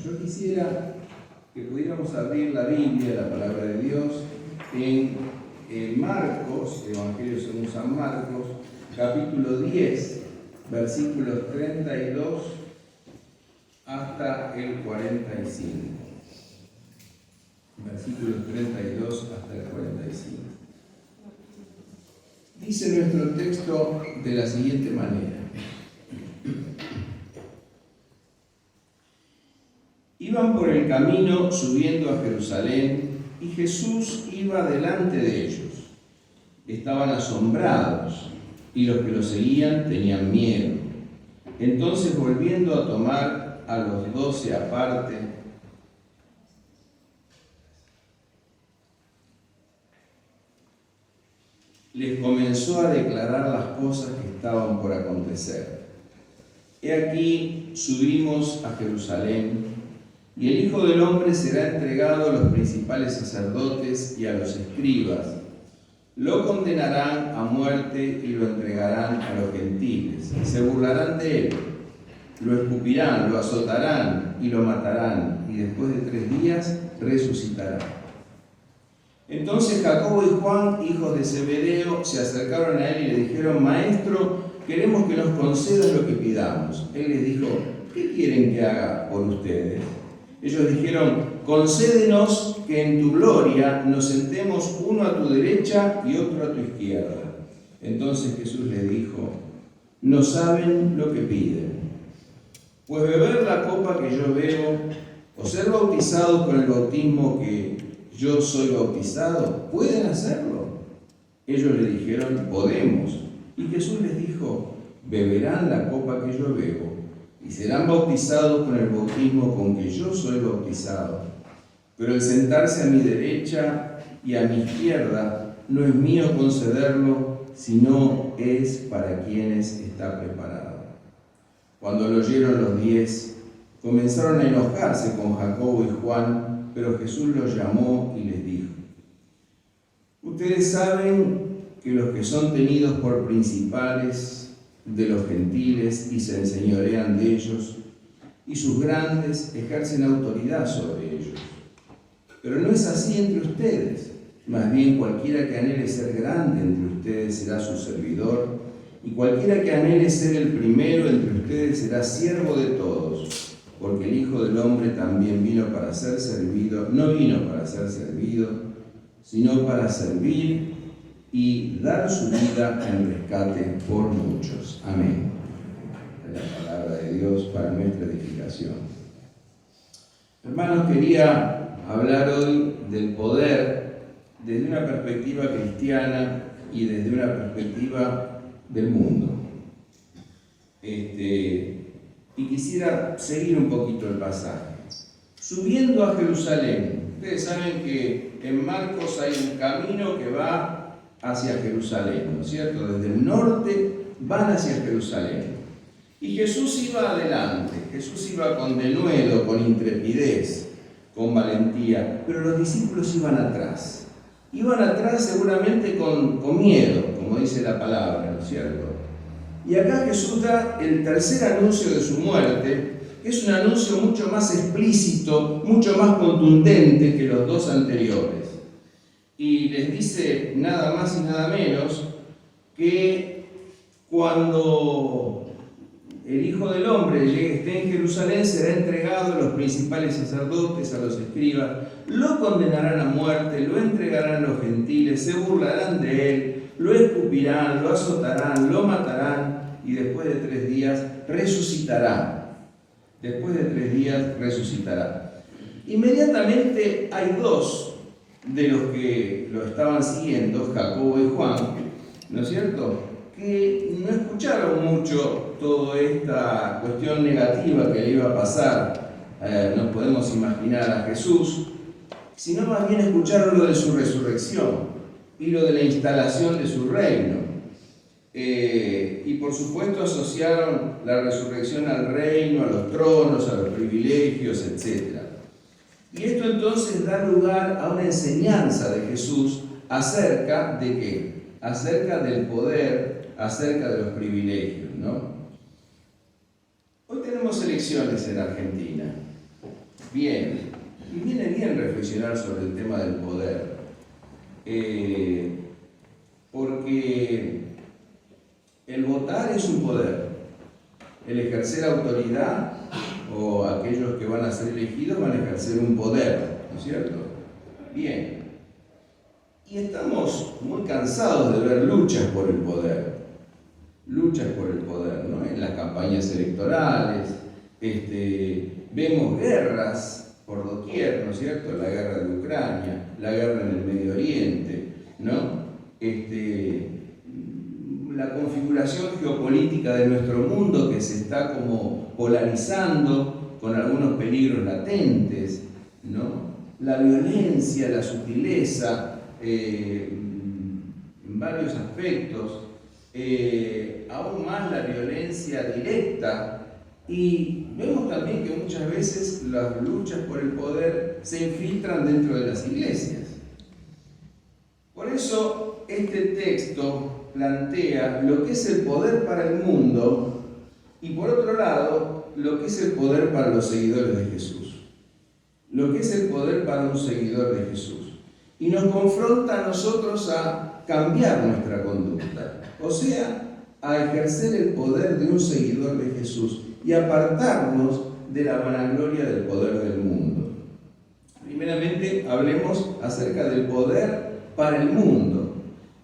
Yo quisiera que pudiéramos abrir la Biblia, la palabra de Dios, en Marcos, Evangelio según San Marcos, capítulo 10, versículos 32 hasta el 45. Versículos 32 hasta el 45. Dice nuestro texto de la siguiente manera. Iban por el camino subiendo a Jerusalén y Jesús iba delante de ellos. Estaban asombrados y los que lo seguían tenían miedo. Entonces, volviendo a tomar a los 12 aparte, les comenzó a declarar las cosas que estaban por acontecer. He aquí, subimos a Jerusalén, y el Hijo del Hombre será entregado a los principales sacerdotes y a los escribas. Lo condenarán a muerte y lo entregarán a los gentiles. Se burlarán de él, lo escupirán, lo azotarán y lo matarán, y después de 3 días resucitará. Entonces Jacobo y Juan, hijos de Zebedeo, se acercaron a él y le dijeron: Maestro, queremos que nos concedas lo que pidamos. Él les dijo: ¿qué quieren que haga por ustedes? Ellos dijeron: concédenos que en tu gloria nos sentemos uno a tu derecha y otro a tu izquierda. Entonces Jesús les dijo: no saben lo que piden. Pues beber la copa que yo bebo, o ser bautizados con el bautismo que yo soy bautizado, ¿pueden hacerlo? Ellos le dijeron: podemos. Y Jesús les dijo: beberán la copa que yo bebo y serán bautizados con el bautismo con que yo soy bautizado. Pero el sentarse a mi derecha y a mi izquierda no es mío concederlo, sino es para quienes está preparado. Cuando lo oyeron los 10, comenzaron a enojarse con Jacobo y Juan, pero Jesús los llamó y les dijo: ustedes saben que los que son tenidos por principales de los gentiles y se enseñorean de ellos, y sus grandes ejercen autoridad sobre ellos. Pero no es así entre ustedes. Más bien, cualquiera que anhele ser grande entre ustedes será su servidor, y cualquiera que anhele ser el primero entre ustedes será siervo de todos. Porque el Hijo del Hombre también vino para ser servido, no vino para ser servido, sino para servir y dar su vida en rescate por muchos. Amén. La palabra de Dios para nuestra edificación. Hermanos, quería hablar hoy del poder desde una perspectiva cristiana y desde una perspectiva del mundo. Y quisiera seguir un poquito el pasaje. Subiendo a Jerusalén. Ustedes saben que en Marcos hay un camino que va hacia Jerusalén, ¿no es cierto? Desde el norte van hacia Jerusalén. Y Jesús iba adelante, Jesús iba con denuedo, con intrepidez, con valentía, pero los discípulos iban atrás. Iban atrás seguramente con miedo, como dice la palabra, ¿no es cierto? Y acá Jesús da el tercer anuncio de su muerte, que es un anuncio mucho más explícito, mucho más contundente que los 2 anteriores. Y les dice nada más y nada menos que cuando el Hijo del Hombre esté en Jerusalén, será entregado a los principales sacerdotes, a los escribas, lo condenarán a muerte, lo entregarán a los gentiles, se burlarán de él, lo escupirán, lo azotarán, lo matarán, y después de 3 días resucitará. Después de 3 días resucitará. Inmediatamente hay 2 de los que lo estaban siguiendo, Jacobo y Juan, ¿no es cierto?, que no escucharon mucho toda esta cuestión negativa que le iba a pasar, nos podemos imaginar a Jesús, sino más bien escucharon lo de su resurrección y lo de la instalación de su reino. Y por supuesto asociaron la resurrección al reino, a los tronos, a los privilegios, etc. Y esto entonces da lugar a una enseñanza de Jesús acerca de ¿qué? Acerca del poder, acerca de los privilegios, ¿no? Hoy tenemos elecciones en Argentina. Bien, y viene bien reflexionar sobre el tema del poder, porque el votar es un poder, el ejercer autoridad o aquellos que van a ser elegidos van a ejercer un poder, ¿no es cierto? Bien, y estamos muy cansados de ver luchas por el poder, ¿no? En las campañas electorales, vemos guerras por doquier, ¿no es cierto? La guerra de Ucrania, la guerra en el Medio Oriente, ¿no? La configuración geopolítica de nuestro mundo que se está como polarizando con algunos peligros latentes, ¿no? La violencia, la sutileza, en varios aspectos, aún más la violencia directa, y vemos también que muchas veces las luchas por el poder se infiltran dentro de las iglesias. Por eso este texto plantea lo que es el poder para el mundo y por otro lado lo que es el poder para los seguidores de Jesús. Lo que es el poder para un seguidor de Jesús. Y nos confronta a nosotros a cambiar nuestra conducta, o sea, a ejercer el poder de un seguidor de Jesús y apartarnos de la vanagloria del poder del mundo. Primeramente, hablemos acerca del poder para el mundo.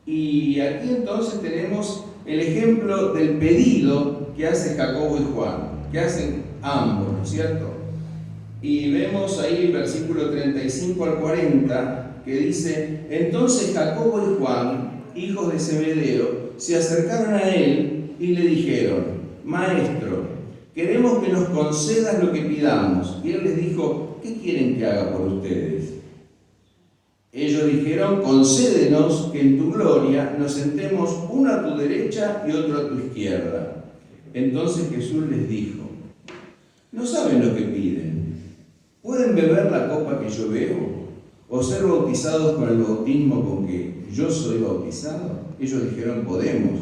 Y aquí entonces tenemos el ejemplo del pedido que hace Jacobo y Juan, que hacen ambos, ¿no es cierto? Y vemos ahí el versículo 35 al 40, que dice: entonces Jacobo y Juan, hijos de Zebedeo, se acercaron a él y le dijeron: Maestro, queremos que nos concedas lo que pidamos. Y él les dijo: ¿qué quieren que haga por ustedes? Ellos dijeron: concédenos que en tu gloria nos sentemos uno a tu derecha y otro a tu izquierda. Entonces Jesús les dijo: ¿no saben lo que piden? ¿Pueden beber la copa que yo bebo? ¿O ser bautizados con el bautismo con que yo soy bautizado? Ellos dijeron: podemos.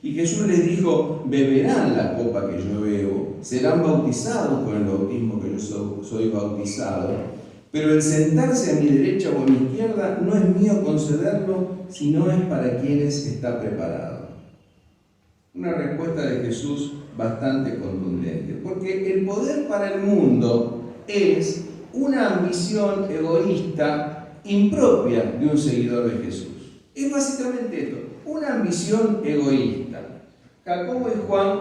Y Jesús les dijo: beberán la copa que yo bebo, serán bautizados con el bautismo que yo soy bautizado, pero el sentarse a mi derecha o a mi izquierda no es mío concederlo, sino es para quienes está preparado. Una respuesta de Jesús bastante contundente, porque el poder para el mundo es una ambición egoísta impropia de un seguidor de Jesús. Es básicamente esto, una ambición egoísta. Jacobo y Juan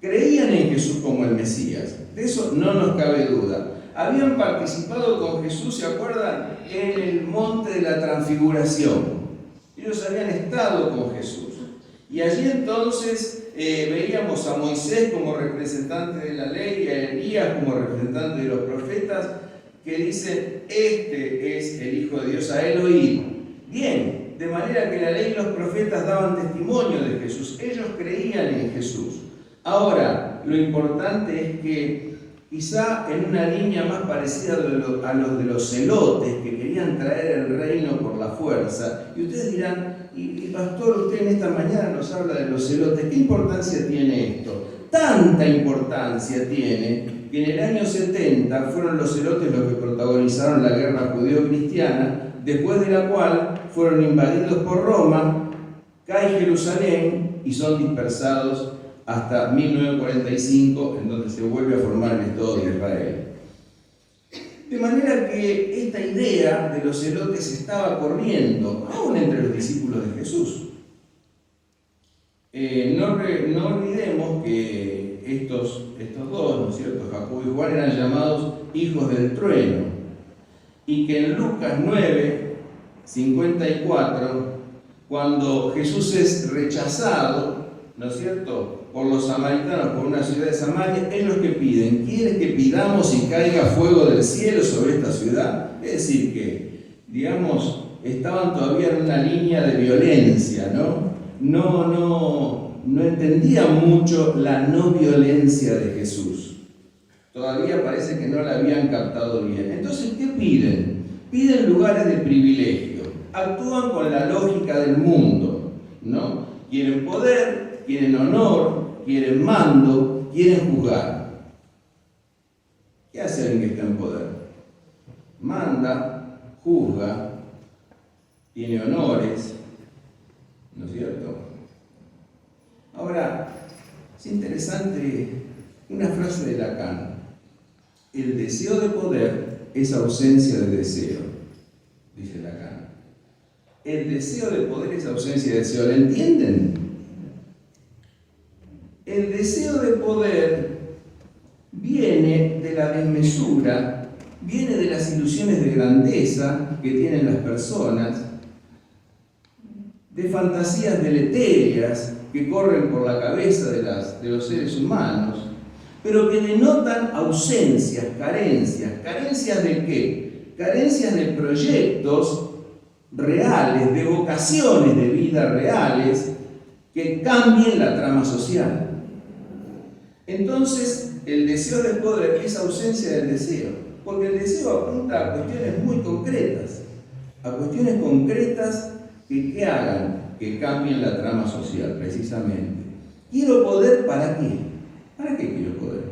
creían en Jesús como el Mesías, de eso no nos cabe duda. Habían participado con Jesús, ¿se acuerdan? En el monte de la transfiguración. Ellos habían estado con Jesús. Y allí entonces veíamos a Moisés como representante de la ley y a Elías como representante de los profetas, que dicen: este es el Hijo de Dios, a él oíd. Bien, de manera que la ley y los profetas daban testimonio de Jesús, ellos creían en Jesús. Ahora, lo importante es que quizá en una línea más parecida a los de los celotes que querían traer el reino por la fuerza, y ustedes dirán: y pastor, usted en esta mañana nos habla de los celotes, ¿qué importancia tiene esto? Tanta importancia tiene que en el año 70 fueron los celotes los que protagonizaron la guerra judeo-cristiana, después de la cual fueron invadidos por Roma, cae Jerusalén y son dispersados hasta 1945, en donde se vuelve a formar el Estado de Israel. De manera que esta idea de los celotes estaba corriendo, aún entre los discípulos de Jesús. No olvidemos que estos dos, ¿no es cierto?, Jacobo y Juan, eran llamados hijos del trueno, y que en Lucas 9, 54, cuando Jesús es rechazado, ¿no es cierto?, por los samaritanos, por una ciudad de Samaria, ellos que piden: ¿quieren que pidamos y caiga fuego del cielo sobre esta ciudad? Es decir, que, digamos, estaban todavía en una línea de violencia, ¿no? No entendían mucho la no violencia de Jesús. Todavía parece que no la habían captado bien. Entonces, ¿qué piden? Piden lugares de privilegio. Actúan con la lógica del mundo, ¿no? Quieren poder, quieren honor, quieren mando, quieren juzgar. ¿Qué hace alguien que está en poder? manda, juzga, tiene honores, ¿no es cierto? Ahora, es interesante una frase de Lacan: el deseo de poder es ausencia de deseo, dice Lacan. El deseo de poder es ausencia de deseo, ¿lo entienden? El deseo de poder viene de la desmesura, viene de las ilusiones de grandeza que tienen las personas, de fantasías deleterias que corren por la cabeza de los seres humanos, pero que denotan ausencias, carencias. ¿Carencias de qué? Carencias de proyectos reales, de vocaciones de vida reales que cambien la trama social. Entonces, el deseo de poder es ausencia del deseo, porque el deseo apunta a cuestiones muy concretas, que hagan, que cambien la trama social, precisamente. ¿Quiero poder para qué? ¿Para qué quiero poder?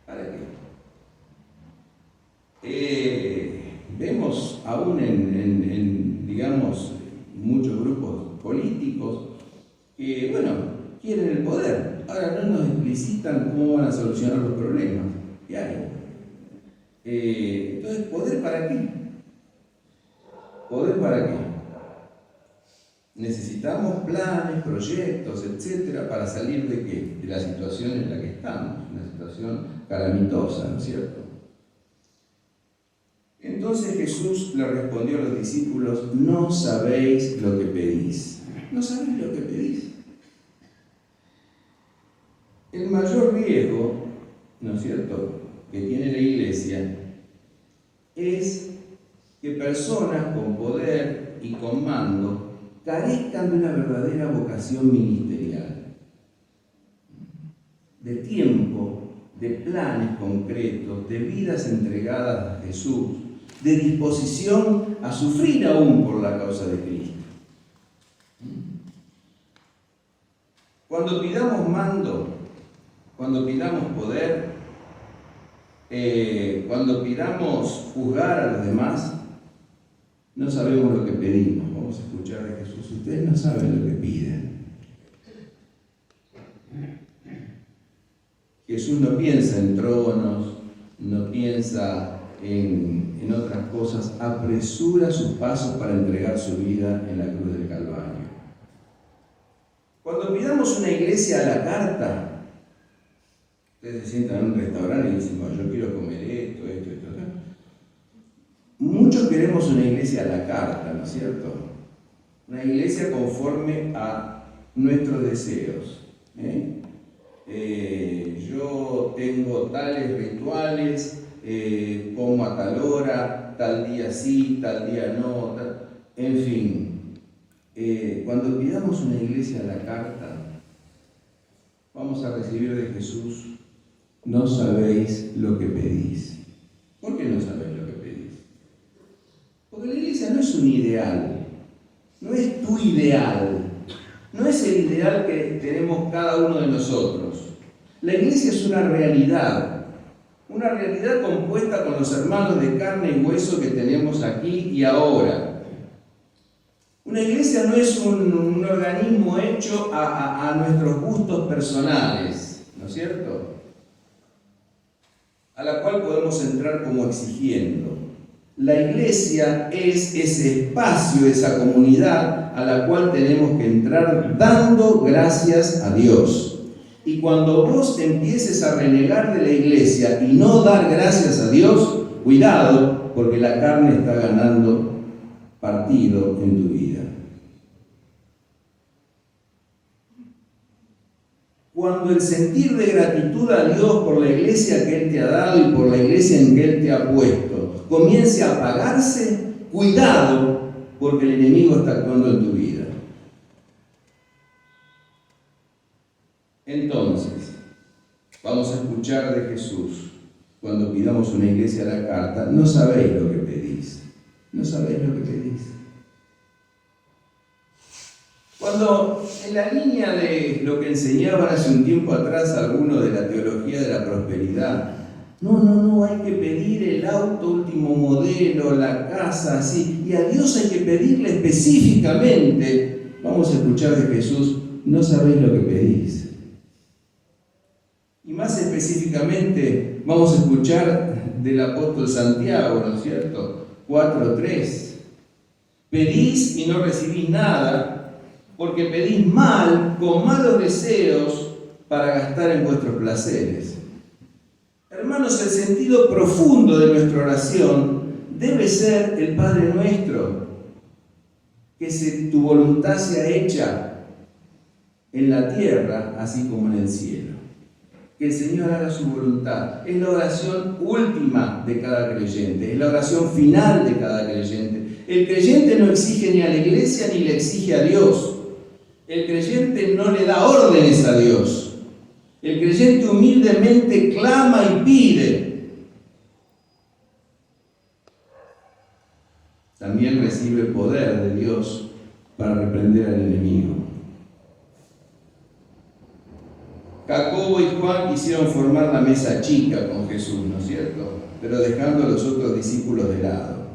¿Para qué? Vemos aún en, digamos, muchos grupos políticos que, bueno, quieren el poder. Ahora no nos explicitan cómo van a solucionar los problemas que hay. Entonces, ¿poder para qué? ¿Poder para qué? Necesitamos planes, proyectos, etcétera, para salir de qué? De la situación en la que estamos, una situación calamitosa, ¿no es cierto? Entonces Jesús le respondió a los discípulos: no sabéis lo que pedís. No sabéis lo que pedís. El mayor riesgo, ¿no es cierto?, que tiene la Iglesia es que personas con poder y con mando carezcan de una verdadera vocación ministerial, de tiempo, de planes concretos, de vidas entregadas a Jesús, de disposición a sufrir aún por la causa de Cristo. Cuando pidamos mando, cuando pidamos poder, cuando pidamos juzgar a los demás, no sabemos lo que pedimos. Vamos a escuchar de Jesús: ustedes no saben lo que piden. Jesús no piensa en tronos, no piensa en otras cosas, apresura sus pasos para entregar su vida en la cruz del Calvario. Cuando pidamos una iglesia a la carta, ustedes se sientan en un restaurante y dicen: yo quiero comer esto. Muchos queremos una iglesia a la carta, ¿no es cierto? Una iglesia conforme a nuestros deseos. Yo tengo tales rituales, como a tal hora, tal día sí, tal día no, en fin. Cuando pidamos una iglesia a la carta, vamos a recibir de Jesús: no sabéis lo que pedís. ¿Por qué no sabéis lo que pedís? Porque la iglesia no es un ideal, no es tu ideal, no es el ideal que tenemos cada uno de nosotros. La iglesia es una realidad compuesta con los hermanos de carne y hueso que tenemos aquí y ahora. Una iglesia no es un organismo hecho a nuestros gustos personales, ¿no es cierto?, a la cual podemos entrar como exigiendo. La iglesia es ese espacio, esa comunidad a la cual tenemos que entrar dando gracias a Dios. Y cuando vos empieces a renegar de la iglesia y no dar gracias a Dios, cuidado, porque la carne está ganando partido en tu vida. Cuando el sentir de gratitud a Dios por la iglesia que Él te ha dado y por la iglesia en que Él te ha puesto comience a apagarse, cuidado, porque el enemigo está actuando en tu vida. Entonces, vamos a escuchar de Jesús cuando pidamos una iglesia a la carta: no sabéis lo que pedís. No sabéis lo que pedís. Cuando, en la línea de lo que enseñaban hace un tiempo atrás algunos de la teología de la prosperidad, No, hay que pedir el auto último modelo, la casa, así. Y a Dios hay que pedirle específicamente. Vamos a escuchar de Jesús, no sabéis lo que pedís. Y más específicamente, vamos a escuchar del apóstol Santiago, ¿no es cierto? 4:3. Pedís y no recibís nada, porque pedís mal, con malos deseos, para gastar en vuestros placeres. Hermanos, el sentido profundo de nuestra oración debe ser el Padre Nuestro, que tu voluntad sea hecha en la tierra, así como en el cielo. Que el Señor haga su voluntad. Es la oración última de cada creyente, es la oración final de cada creyente. El creyente no exige ni a la iglesia ni le exige a Dios. El creyente no le da órdenes a Dios. El creyente humildemente clama y pide. También recibe poder de Dios para reprender al enemigo. Jacobo y Juan quisieron formar la mesa chica con Jesús, ¿no es cierto? Pero dejando a los otros discípulos de lado.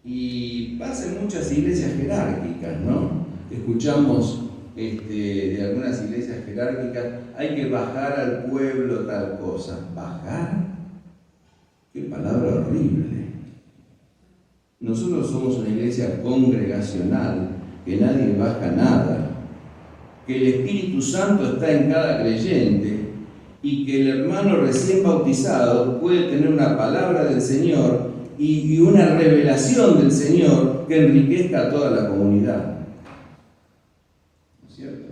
Y pasa en muchas iglesias jerárquicas, ¿no? Escuchamos de algunas iglesias jerárquicas, hay que bajar al pueblo tal cosa. ¿Bajar? ¡Qué palabra horrible! Nosotros somos una iglesia congregacional, que nadie baja nada, que el Espíritu Santo está en cada creyente y que el hermano recién bautizado puede tener una palabra del Señor y una revelación del Señor que enriquezca a toda la comunidad. ¿No es cierto?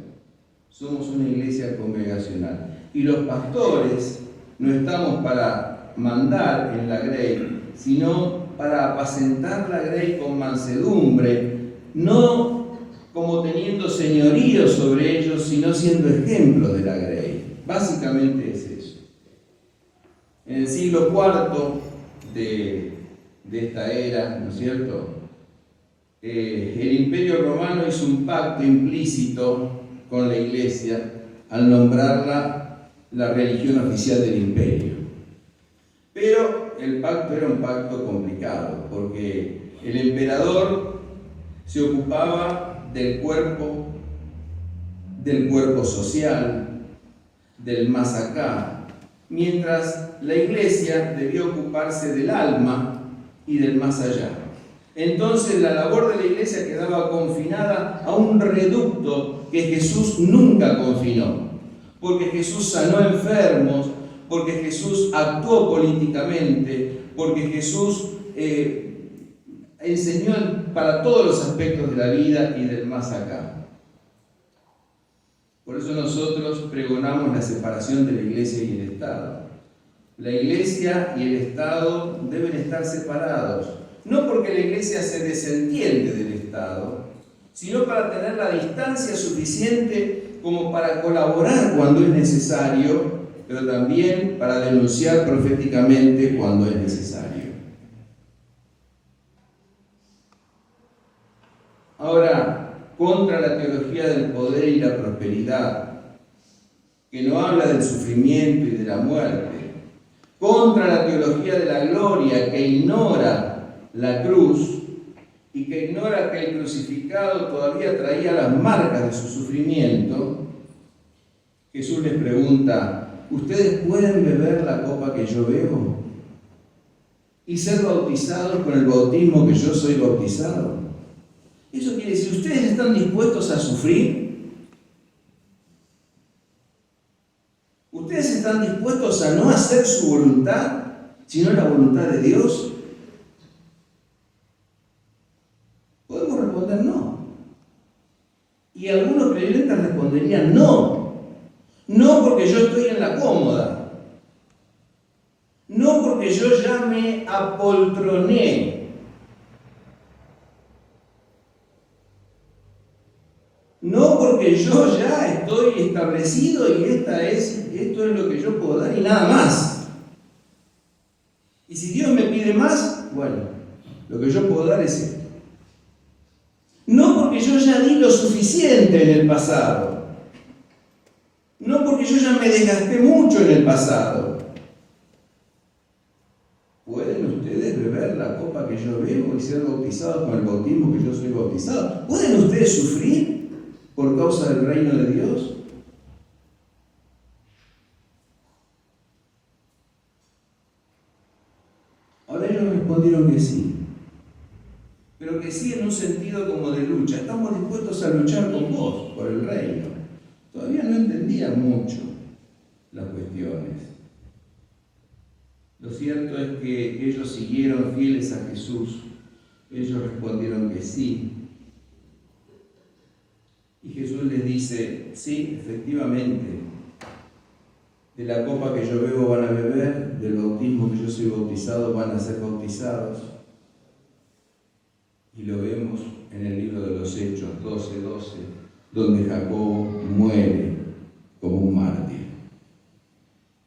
Somos una iglesia congregacional. Y los pastores no estamos para mandar en la grey, sino para apacentar la grey con mansedumbre, no como teniendo señorío sobre ellos, sino siendo ejemplos de la grey. Básicamente es eso. En el siglo IV de esta era, ¿no es cierto? El Imperio Romano hizo un pacto implícito con la Iglesia al nombrarla la religión oficial del imperio. Pero el pacto era un pacto complicado, porque el emperador se ocupaba del cuerpo social, del más acá, mientras la Iglesia debía ocuparse del alma y del más allá. Entonces la labor de la Iglesia quedaba confinada a un reducto que Jesús nunca confinó, porque Jesús sanó enfermos, porque Jesús actuó políticamente, porque Jesús enseñó para todos los aspectos de la vida y del más acá. Por eso nosotros pregonamos la separación de la Iglesia y el Estado. La Iglesia y el Estado deben estar separados, no porque la Iglesia se desentiende del Estado, sino para tener la distancia suficiente como para colaborar cuando es necesario, pero también para denunciar proféticamente cuando es necesario. Ahora, contra la teología del poder y la prosperidad, que no habla del sufrimiento y de la muerte, contra la teología de la gloria, que ignora la cruz y que ignora que el crucificado todavía traía las marcas de su sufrimiento, Jesús les pregunta: ¿ustedes pueden beber la copa que yo bebo y ser bautizados con el bautismo que yo soy bautizado? Eso quiere decir, ¿ustedes están dispuestos a sufrir? ¿Ustedes están dispuestos a no hacer su voluntad, sino la voluntad de Dios? Podemos responder no. Y algunos creyentes responderían no. No porque yo estoy en la cómoda. No porque yo ya me apoltroné. No porque yo ya estoy establecido y esto es lo que yo puedo dar y nada más. Y si Dios me pide más, bueno, lo que yo puedo dar es esto. No porque yo ya di lo suficiente en el pasado. No porque yo ya me desgasté mucho en el pasado. ¿Pueden ustedes beber la copa que yo bebo y ser bautizados con el bautismo que yo soy bautizado? ¿Pueden ustedes sufrir por causa del reino de Dios? Ahora ellos respondieron que sí, pero que sí en un sentido como de lucha. Estamos dispuestos a luchar con vos por el reino. Todavía no entendían mucho las cuestiones. Lo cierto es que ellos siguieron fieles a Jesús. Ellos respondieron que sí. Y Jesús les dice, sí, efectivamente, de la copa que yo bebo van a beber, del bautismo que yo soy bautizado van a ser bautizados. Y lo vemos en el libro de los Hechos 12:12, donde Jacobo muere como un mártir.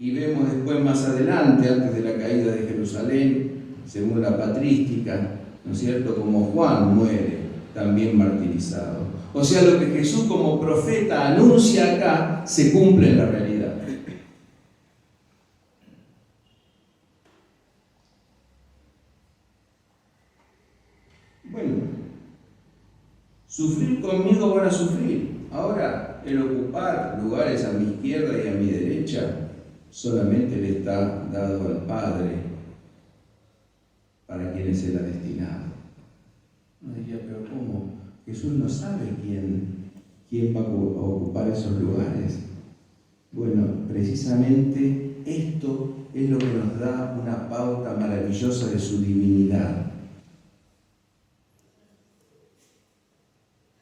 Y vemos después más adelante, antes de la caída de Jerusalén, según la patrística, ¿no es cierto?, como Juan muere también martirizado. O sea, lo que Jesús como profeta anuncia acá se cumple en la realidad. Bueno, sufrir conmigo van a sufrir. Ahora, el ocupar lugares a mi izquierda y a mi derecha solamente le está dado al Padre para quienes Él ha destinado. Uno diría, pero ¿cómo? Jesús no sabe quién va a ocupar esos lugares. Bueno, precisamente esto es lo que nos da una pauta maravillosa de su divinidad.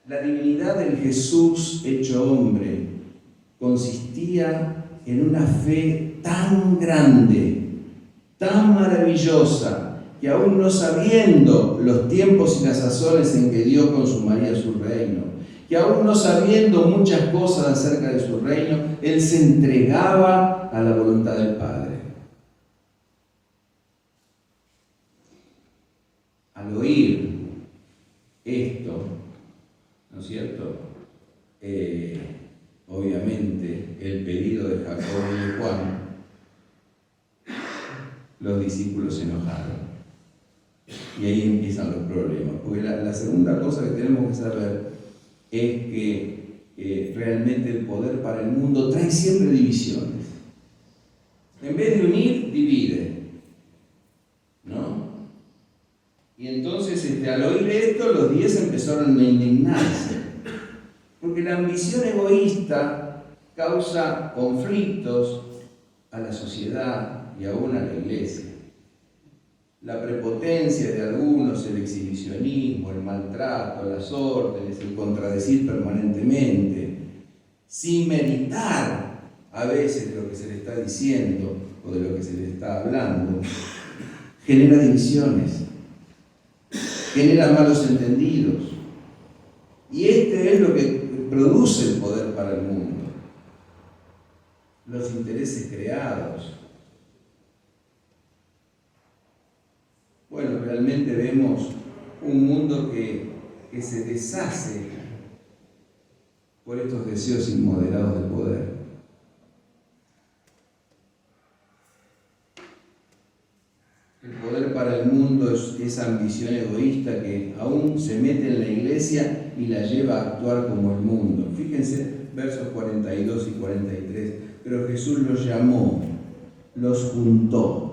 La divinidad del Jesús hecho hombre consistía en una fe tan grande, tan maravillosa, que aún no sabiendo los tiempos y las sazones en que Dios consumaría su reino, que aún no sabiendo muchas cosas acerca de su reino, Él se entregaba a la voluntad del Padre. Al oír esto, ¿no es cierto?, obviamente el pedido de Jacobo y de Juan, los discípulos se enojaron. Y ahí empiezan los problemas. Porque la segunda cosa que tenemos que saber es que realmente el poder para el mundo trae siempre divisiones. En vez de unir, divide, ¿no? Y entonces al oír esto, los 10 empezaron a indignarse. Porque la ambición egoísta causa conflictos a la sociedad y aún a la iglesia. La prepotencia de algunos, el exhibicionismo, el maltrato, las órdenes, el contradecir permanentemente, sin meditar a veces de lo que se le está diciendo o de lo que se le está hablando, genera divisiones, genera malos entendidos. Y este es lo que produce el poder para el mundo. Los intereses creados. Bueno, realmente vemos un mundo que se deshace por estos deseos inmoderados de poder. El poder para el mundo es esa ambición egoísta que aún se mete en la iglesia y la lleva a actuar como el mundo. Fíjense, versos 42 y 43. Pero Jesús los llamó, los juntó.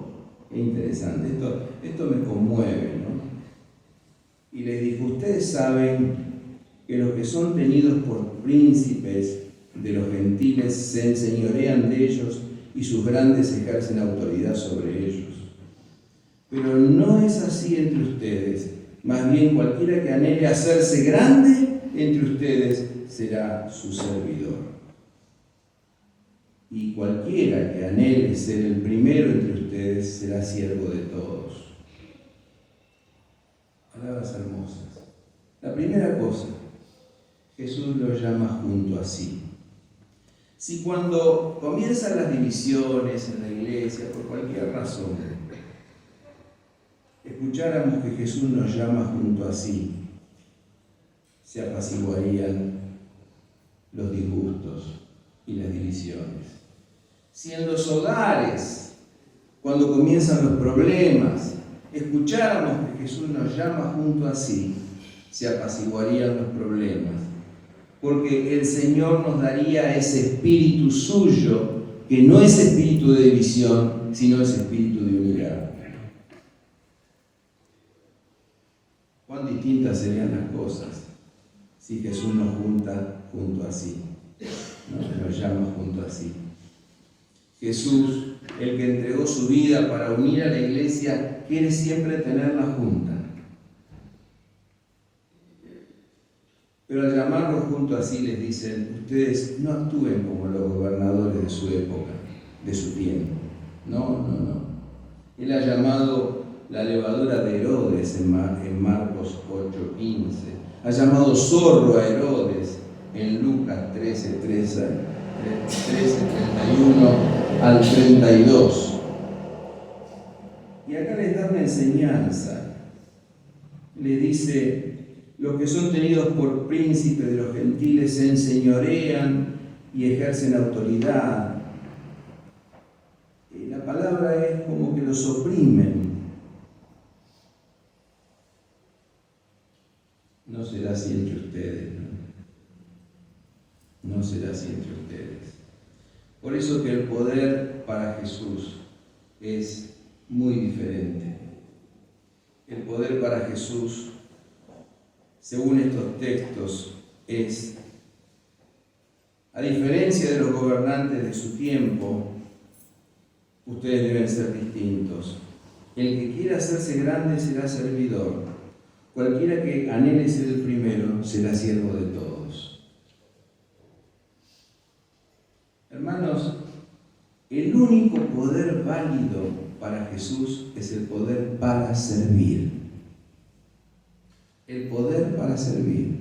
Qué interesante, esto me conmueve, ¿no? Y les dijo, ustedes saben que los que son tenidos por príncipes de los gentiles se enseñorean de ellos y sus grandes ejercen autoridad sobre ellos. Pero no es así entre ustedes, más bien cualquiera que anhele hacerse grande entre ustedes será su servidor. Y cualquiera que anhele ser el primero entre ustedes será siervo de todos. Palabras hermosas. La primera cosa, Jesús lo llama junto a sí. Si cuando comienzan las divisiones en la iglesia, por cualquier razón, escucháramos que Jesús nos llama junto a sí, se apaciguarían los disgustos, y las divisiones. Si en los hogares, cuando comienzan los problemas, escucháramos que Jesús nos llama junto a sí, se apaciguarían los problemas, porque el Señor nos daría ese espíritu suyo, que no es espíritu de división, sino es espíritu de unidad. ¿Cuán distintas serían las cosas si Jesús nos junta junto a sí, nos llama junto a sí? Jesús, el que entregó su vida para unir a la iglesia, quiere siempre tenerla junta. Pero al llamarlos junto a sí les dicen, ustedes no actúen como los gobernadores de su época, de su tiempo. No. Él ha llamado la levadura de Herodes en Marcos 8:15. Ha llamado zorro a Herodes en Lucas 13:31 al 32. Y acá les da una enseñanza. Le dice, los que son tenidos por príncipes de los gentiles se enseñorean y ejercen autoridad. La palabra es como que los oprimen. No será así entre ustedes, ¿no? No será así entre ustedes. Por eso que el poder para Jesús es muy diferente. El poder para Jesús, según estos textos, es, a diferencia de los gobernantes de su tiempo, ustedes deben ser distintos. El que quiera hacerse grande será servidor. Cualquiera que anhele ser el primero será siervo de todos. Hermanos, el único poder válido para Jesús es el poder para servir. El poder para servir.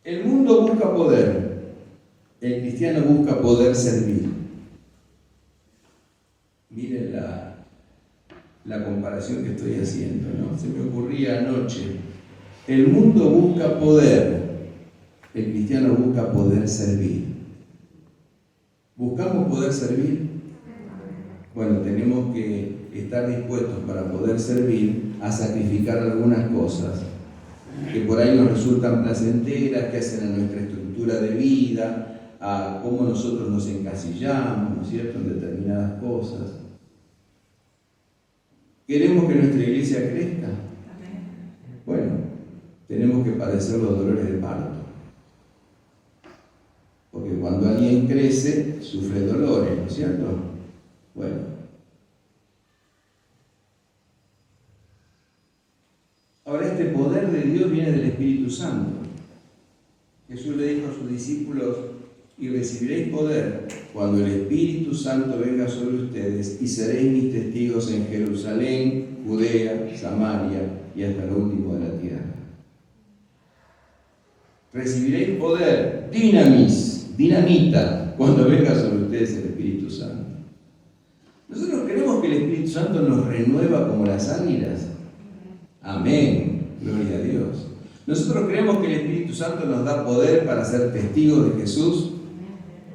El mundo busca poder. El cristiano busca poder servir. Miren la comparación que estoy haciendo, ¿no? Se me ocurría anoche. El mundo busca poder. El cristiano busca poder servir. ¿Buscamos poder servir? Bueno, tenemos que estar dispuestos para poder servir a sacrificar algunas cosas que por ahí nos resultan placenteras, que hacen a nuestra estructura de vida, a cómo nosotros nos encasillamos, ¿no es cierto?, en determinadas cosas. ¿Queremos que nuestra iglesia crezca? Bueno, tenemos que padecer los dolores de parto. Porque cuando alguien crece, sufre dolores, ¿no es cierto? Bueno. Ahora, este poder de Dios viene del Espíritu Santo. Jesús le dijo a sus discípulos, y recibiréis poder cuando el Espíritu Santo venga sobre ustedes y seréis mis testigos en Jerusalén, Judea, Samaria y hasta lo último de la tierra. Recibiréis poder, dinamita, cuando venga sobre ustedes el Espíritu Santo. Nosotros creemos que el Espíritu Santo nos renueva como las águilas. Amén, gloria a Dios. Nosotros creemos que el Espíritu Santo nos da poder para ser testigos de Jesús.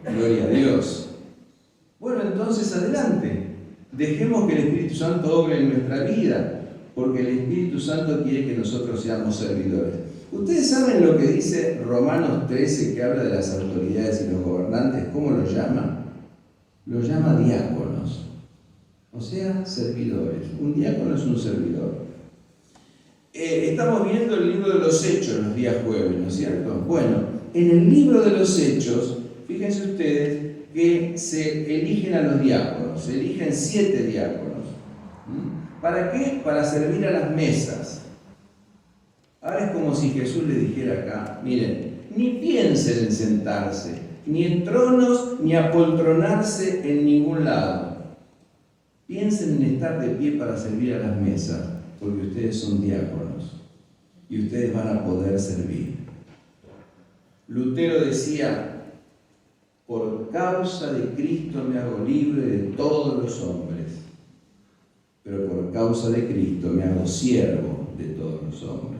Gloria a Dios. Bueno, entonces adelante. Dejemos que el Espíritu Santo obre en nuestra vida, porque el Espíritu Santo quiere que nosotros seamos servidores. Ustedes saben lo que dice Romanos 13, que habla de las autoridades y los gobernantes. ¿Cómo lo llama? Lo llama diáconos, o sea, servidores. Un diácono es un servidor. Estamos viendo el libro de los Hechos los días jueves, ¿no es cierto? Bueno, en el libro de los Hechos, fíjense ustedes que se eligen a los diáconos, se eligen 7 diáconos. ¿Para qué? Para servir a las mesas. Ahora es como si Jesús le dijera acá, miren, ni piensen en sentarse, ni en tronos, ni apoltronarse en ningún lado. Piensen en estar de pie para servir a las mesas, porque ustedes son diáconos y ustedes van a poder servir. Lutero decía, por causa de Cristo me hago libre de todos los hombres, pero por causa de Cristo me hago siervo de todos los hombres.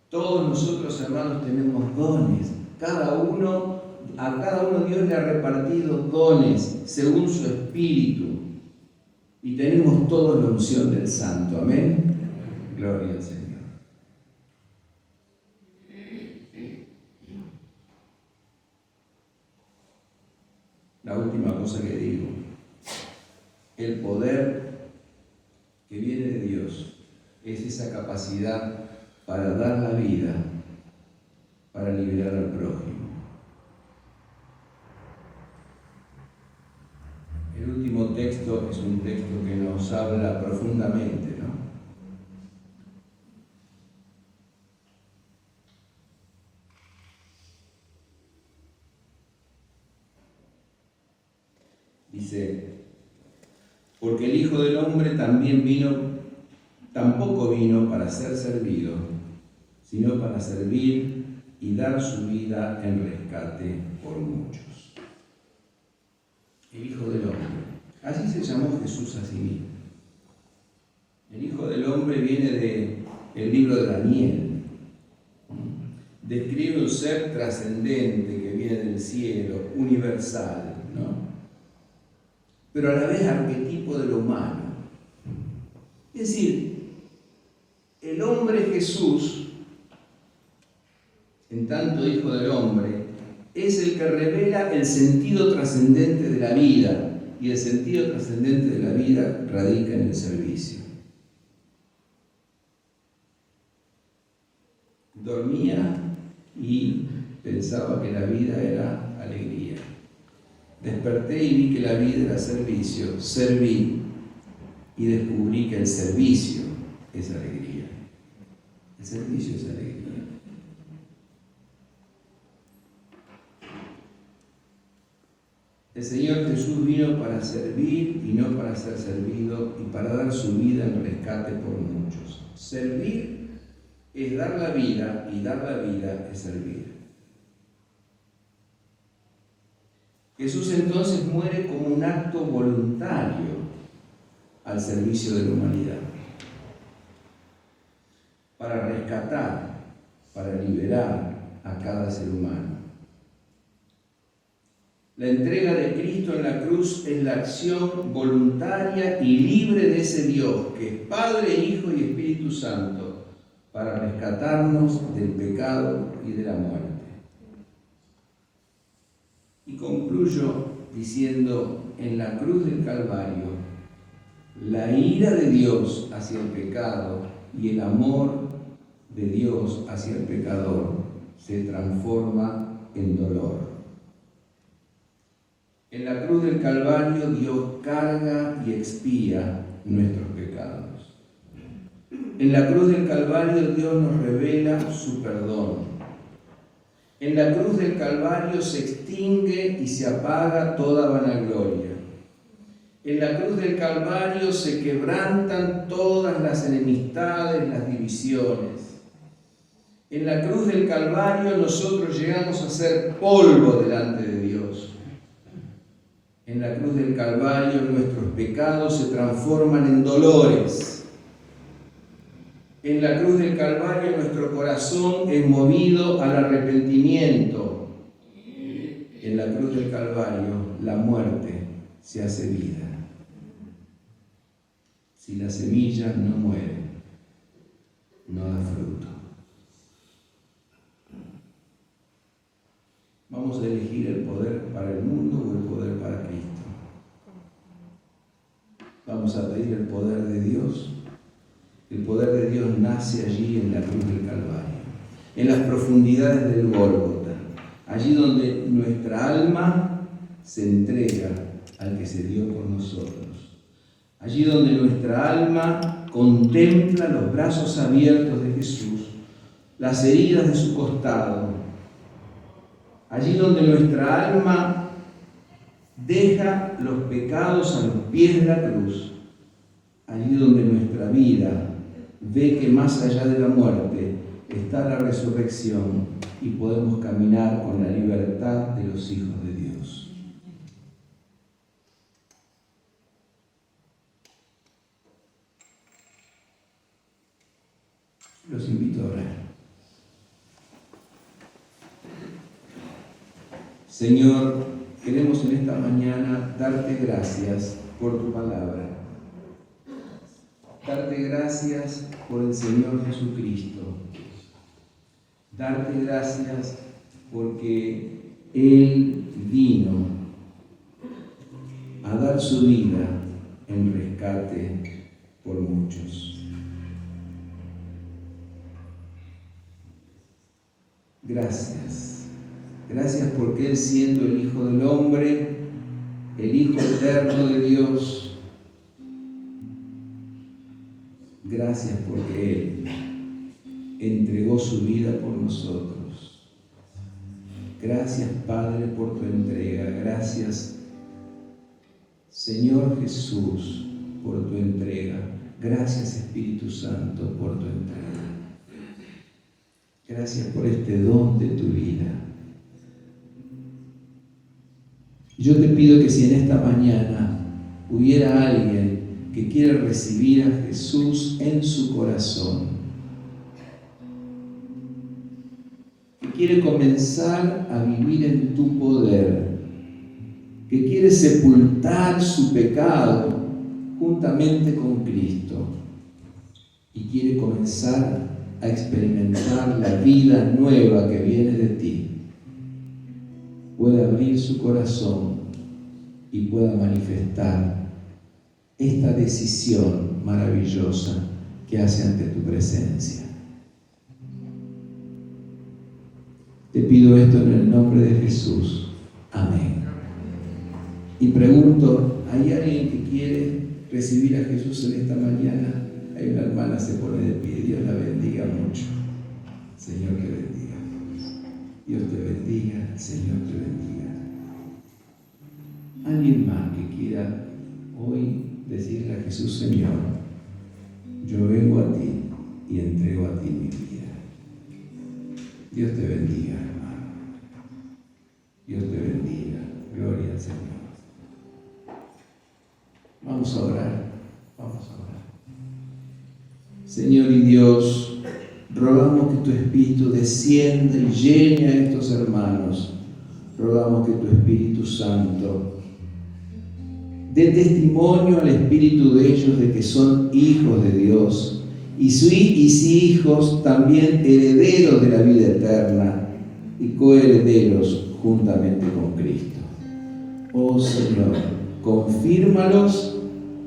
Todos nosotros, hermanos, tenemos dones. A cada uno Dios le ha repartido dones según su espíritu. Y tenemos toda la unción del Santo. Amén. Gloria al Señor. La última cosa que digo. El poder que viene de Dios es esa capacidad para dar la vida, para liberar al prójimo. El último texto es un texto que nos habla profundamente, ¿no? Dice, porque el Hijo del Hombre tampoco vino para ser servido, sino para servir y dar su vida en rescate por muchos. El Hijo del Hombre. Así se llamó Jesús a sí mismo. El Hijo del Hombre viene del libro de Daniel. Describe un ser trascendente que viene del cielo, universal, ¿no? Pero a la vez arquetipo de lo humano. Es decir, el hombre Jesús, en tanto Hijo del Hombre, es el que revela el sentido trascendente de la vida, y el sentido trascendente de la vida radica en el servicio. Dormía y pensaba que la vida era alegría. Desperté y vi que la vida era servicio. Serví y descubrí que el servicio es alegría. El servicio es alegría. El Señor Jesús vino para servir y no para ser servido, y para dar su vida en rescate por muchos. Servir es dar la vida, y dar la vida es servir. Jesús entonces muere como un acto voluntario al servicio de la humanidad, para rescatar, para liberar a cada ser humano. La entrega de Cristo en la cruz es la acción voluntaria y libre de ese Dios que es Padre, Hijo y Espíritu Santo, para rescatarnos del pecado y de la muerte. Y concluyo diciendo, en la cruz del Calvario, la ira de Dios hacia el pecado y el amor de Dios hacia el pecador se transforma en dolor. En la cruz del Calvario Dios carga y expía nuestros pecados. En la cruz del Calvario Dios nos revela su perdón. En la cruz del Calvario se extingue y se apaga toda vanagloria. En la cruz del Calvario se quebrantan todas las enemistades, las divisiones. En la cruz del Calvario nosotros llegamos a ser polvo delante de Dios. En la cruz del Calvario nuestros pecados se transforman en dolores. En la cruz del Calvario nuestro corazón es movido al arrepentimiento. En la cruz del Calvario la muerte se hace vida. Si la semilla no muere, no da fruto. Vamos a elegir el poder para el mundo o el poder para Cristo. Vamos a pedir el poder de Dios. El poder de Dios nace allí en la cruz del Calvario, en las profundidades del Gólgota, allí donde nuestra alma se entrega al que se dio por nosotros, allí donde nuestra alma contempla los brazos abiertos de Jesús, las heridas de su costado, allí donde nuestra alma deja los pecados a los pies de la cruz, allí donde nuestra vida ve que más allá de la muerte está la resurrección y podemos caminar con la libertad de los hijos de Dios. Los invito a orar. Señor, queremos en esta mañana darte gracias por tu palabra. Darte gracias por el Señor Jesucristo. Darte gracias porque Él vino a dar su vida en rescate por muchos. Gracias. Gracias porque Él, siendo el Hijo del Hombre, el Hijo eterno de Dios, gracias porque Él entregó su vida por nosotros. Gracias, Padre, por tu entrega. Gracias, Señor Jesús, por tu entrega. Gracias, Espíritu Santo, por tu entrega. Gracias por este don de tu vida. Yo te pido que si en esta mañana hubiera alguien que quiere recibir a Jesús en su corazón, que quiere comenzar a vivir en tu poder, que quiere sepultar su pecado juntamente con Cristo y quiere comenzar a experimentar la vida nueva que viene de ti, puede abrir su corazón y pueda manifestar esta decisión maravillosa que hace ante tu presencia. Te pido esto en el nombre de Jesús. Amén. Y pregunto, ¿hay alguien que quiere recibir a Jesús en esta mañana? Hay una hermana, se pone de pie. Dios la bendiga mucho. Señor te bendiga. Dios te bendiga. Señor te bendiga. ¿Alguien más que quiera hoy decirle a Jesús: Señor, yo vengo a ti y entrego a ti mi vida? Dios te bendiga, hermano. Dios te bendiga. Gloria al Señor. Vamos a orar. Vamos a orar. Señor y Dios, rogamos que tu Espíritu descienda y llene a estos hermanos. Rogamos que tu Espíritu Santo dé testimonio al espíritu de ellos de que son hijos de Dios y si hijos, también herederos de la vida eterna y coherederos juntamente con Cristo. Oh Señor, confírmalos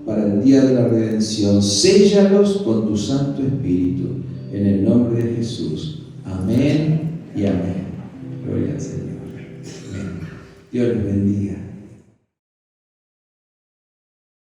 para el día de la redención, séllalos con tu Santo Espíritu, en el nombre de Jesús. Amén y amén. Gloria al Señor. Amén. Dios les bendiga.